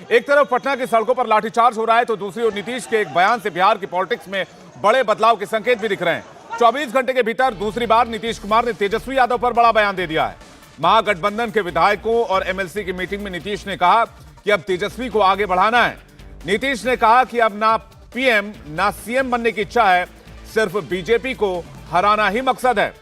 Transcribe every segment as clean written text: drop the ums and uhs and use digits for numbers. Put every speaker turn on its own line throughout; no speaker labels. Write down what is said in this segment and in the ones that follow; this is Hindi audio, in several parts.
एक तरफ पटना की सड़कों पर लाठीचार्ज हो रहा है तो दूसरी ओर नीतीश के एक बयान से बिहार की पॉलिटिक्स में बड़े बदलाव के संकेत भी दिख रहे हैं। 24 घंटे के भीतर दूसरी बार नीतीश कुमार ने तेजस्वी यादव पर बड़ा बयान दे दिया है। महागठबंधन के विधायकों और एमएलसी की मीटिंग में नीतीश ने कहा कि अब तेजस्वी को आगे बढ़ाना है। नीतीश ने कहा कि अब ना पीएम ना सीएम बनने की इच्छा है, सिर्फ बीजेपी को हराना ही मकसद है।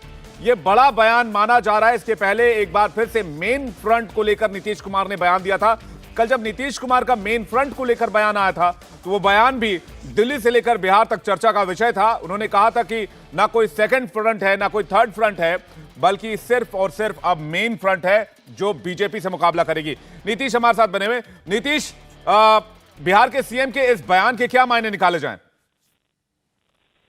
यह बड़ा बयान माना जा रहा है। इसके पहले एक बार फिर से मेन फ्रंट को लेकर नीतीश कुमार ने बयान दिया था। कल जब नीतीश कुमार का मेन फ्रंट को लेकर बयान आया था तो वो बयान भी दिल्ली से लेकर बिहार तक चर्चा का विषय था। उन्होंने कहा था कि ना कोई सेकंड फ्रंट है ना कोई थर्ड फ्रंट है, बल्कि सिर्फ और सिर्फ अब मेन फ्रंट है जो बीजेपी से मुकाबला करेगी। नीतीश हमारे साथ बने हुए। नीतीश, बिहार के सीएम के इस बयान के क्या मायने निकाले जाएं?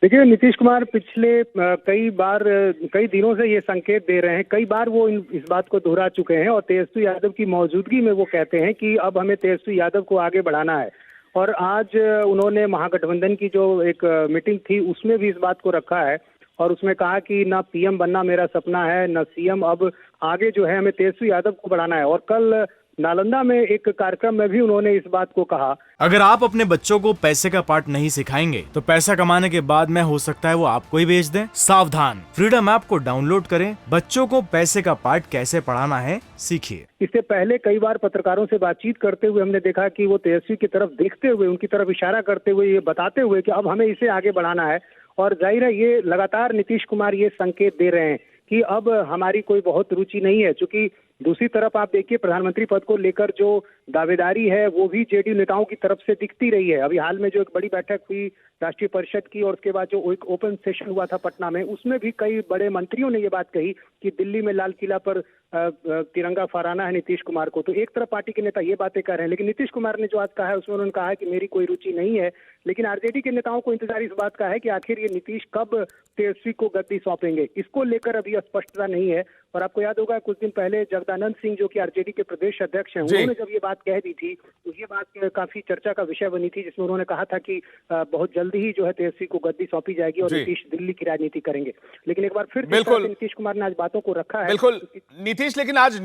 देखिए, नीतीश कुमार पिछले कई दिनों से ये संकेत दे रहे हैं। कई बार वो इस बात को दोहरा चुके हैं और तेजस्वी यादव की मौजूदगी में वो कहते हैं कि अब हमें तेजस्वी यादव को आगे बढ़ाना है। और आज उन्होंने महागठबंधन की जो एक मीटिंग थी उसमें भी इस बात को रखा है और उसमें कहा कि ना पीएम बनना मेरा सपना है ना सीएम, अब आगे जो है हमें तेजस्वी यादव को बढ़ाना है। और कल नालंदा में एक कार्यक्रम में भी उन्होंने इस बात को कहा,
अगर आप अपने बच्चों को पैसे का पाठ नहीं सिखाएंगे तो पैसा कमाने के बाद में हो सकता है वो आपको ही बेच दें। सावधान, फ्रीडम ऐप को डाउनलोड करें, बच्चों को पैसे का पाठ कैसे पढ़ाना है सीखिए।
इससे पहले कई बार पत्रकारों से बातचीत करते हुए हमने देखा कि वो तेजस्वी की तरफ देखते हुए, उनकी तरफ इशारा करते हुए, ये बताते हुए कि अब हमें इसे आगे बढ़ाना है। और जाहिर है ये लगातार नीतीश कुमार ये संकेत दे रहे हैं कि अब हमारी कोई बहुत रुचि नहीं है। चूंकि दूसरी तरफ आप देखिए, प्रधानमंत्री पद को लेकर जो दावेदारी है वो भी जेडीयू नेताओं की तरफ से दिखती रही है। अभी हाल में जो एक बड़ी बैठक हुई राष्ट्रीय परिषद की और उसके बाद जो एक ओपन सेशन हुआ था पटना में, उसमें भी कई बड़े मंत्रियों ने ये बात कही कि दिल्ली में लाल किला पर तिरंगा फहराना है नीतीश कुमार को। तो एक तरफ पार्टी के नेता ये बातें कर रहे हैं, लेकिन नीतीश कुमार ने जो आज कहा है उसमें उन्होंने कहा है कि मेरी कोई रुचि नहीं है। लेकिन आरजेडी के नेताओं को इंतजार इस बात का है कि आखिर ये नीतीश कब तेजस्वी को गद्दी सौंपेंगे, इसको लेकर अभी स्पष्टता नहीं है। और आपको याद होगा कुछ दिन पहले जगदानंद सिंह जो कि आरजेडी के प्रदेश अध्यक्ष हैं, उन्होंने जब ये बात कह दी थी तो ये बात काफी चर्चा का विषय बनी थी, जिसमें उन्होंने कहा था कि बहुत जल्दी ही जो है तेजस्वी को गद्दी सौंपी जाएगी और नीतीश दिल्ली की राजनीति करेंगे। लेकिन एक बार फिर नीतीश कुमार ने आज बातों को रखा है।
बिल्कुल नीतीश, लेकिन आज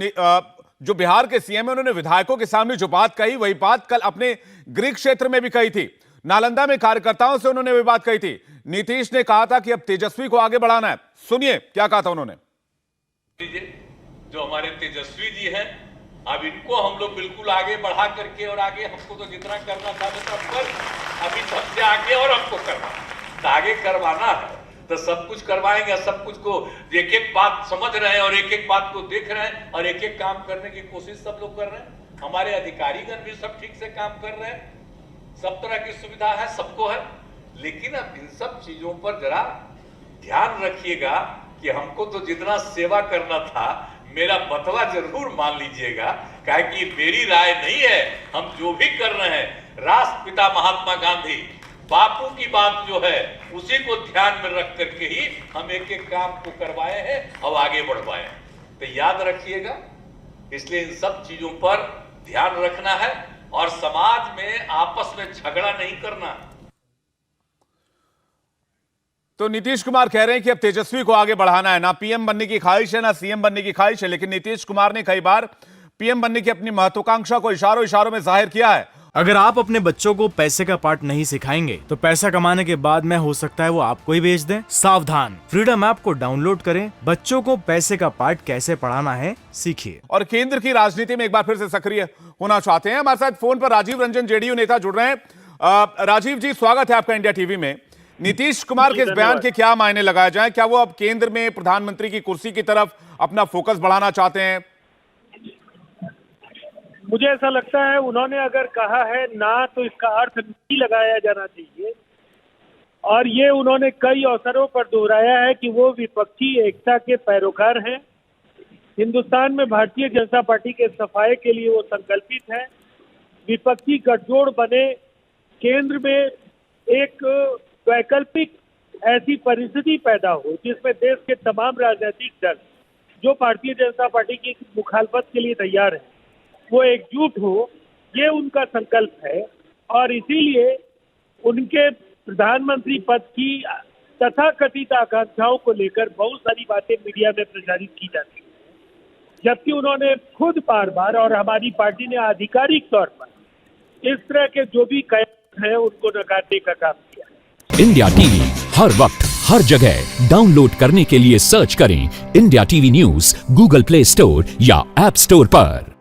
जो बिहार के सीएम है उन्होंने विधायकों के सामने जो बात कही वही बात कल अपने गृह क्षेत्र में भी कही थी। नालंदा में कार्यकर्ताओं से उन्होंने वही बात कही थी। नीतीश ने कहा था कि अब तेजस्वी को आगे बढ़ाना है। सुनिए क्या कहा था उन्होंने।
जो हमारे तेजस्वी जी हैं, अब इनको हम लोग बिल्कुल आगे बढ़ा करके और आगे हमको तो जितना करना था अभी सबसे आगे और हमको करना तो आगे करवाना है तो सब कुछ करवाएंगे। सब कुछ को एक एक बात समझ रहे हैं और एक एक बात को देख रहे हैं और एक एक काम करने की कोशिश सब लोग कर रहे हैं। हमारे अधिकारीगण भी सब ठीक से काम कर रहे हैं, सब तरह की सुविधा है, सबको है। लेकिन अब इन सब चीजों पर जरा ध्यान रखिएगा कि हमको तो जितना सेवा करना था मेरा बतवा जरूर मान लीजिएगा, काहे कि मेरी राय नहीं है। हम जो भी कर रहे हैं राष्ट्रपिता महात्मा गांधी बापू की बात जो है उसी को ध्यान में रख करके ही हम एक एक काम को करवाए हैं और आगे बढ़वाए हैं। तो याद रखिएगा, इसलिए इन सब चीजों पर ध्यान रखना है और समाज में आपस में झगड़ा नहीं करना।
तो नीतीश कुमार कह रहे हैं कि अब तेजस्वी को आगे बढ़ाना है। ना पीएम बनने की ख्वाहिश है ना सीएम बनने की ख्वाहिश है, लेकिन नीतीश कुमार ने कई बार पीएम बनने की अपनी महत्वाकांक्षा को इशारों में जाहिर किया है।
अगर आप अपने बच्चों को पैसे का पाठ नहीं सिखाएंगे तो पैसा कमाने के बाद में हो सकता है वो आपको ही बेच दें। सावधान, फ्रीडम ऐप को डाउनलोड करें, बच्चों को पैसे का पाठ कैसे पढ़ाना है सीखिए।
और केंद्र की राजनीति में एक बार फिर से सक्रिय होना चाहते हैं। हमारे साथ फोन पर राजीव रंजन जेडीयू नेता जुड़ रहे हैं। राजीव जी, स्वागत है आपका इंडिया टीवी में। नीतीश कुमार के इस बयान के क्या मायने लगाए जाएं? क्या वो अब केंद्र में प्रधानमंत्री की कुर्सी की तरफ अपना फोकस बढ़ाना चाहते हैं?
मुझे ऐसा लगता है उन्होंने अगर कहा है ना तो इसका अर्थ नहीं लगाया जाना चाहिए। और ये उन्होंने कई अवसरों पर दोहराया है कि वो विपक्षी एकता के पैरोकार हैं। हिंदुस्तान में भारतीय जनता पार्टी के सफाई के लिए वो संकल्पित है। विपक्षी गठजोड़ बने, केंद्र में एक वैकल्पिक ऐसी परिस्थिति पैदा हो जिसमें देश के तमाम राजनीतिक दल जो भारतीय जनता पार्टी की मुखालफत के लिए तैयार है वो एकजुट हो, ये उनका संकल्प है। और इसीलिए उनके प्रधानमंत्री पद की तथाकथित आकांक्षाओं को लेकर बहुत सारी बातें मीडिया में प्रचारित की जाती है, जबकि उन्होंने खुद बार बार और हमारी पार्टी ने आधिकारिक तौर पर इस तरह के जो भी कयास हैं उनको नकारने का काम किया।
इंडिया टीवी हर वक्त हर जगह डाउनलोड करने के लिए सर्च करें India TV news Google play store या ऐप स्टोर पर।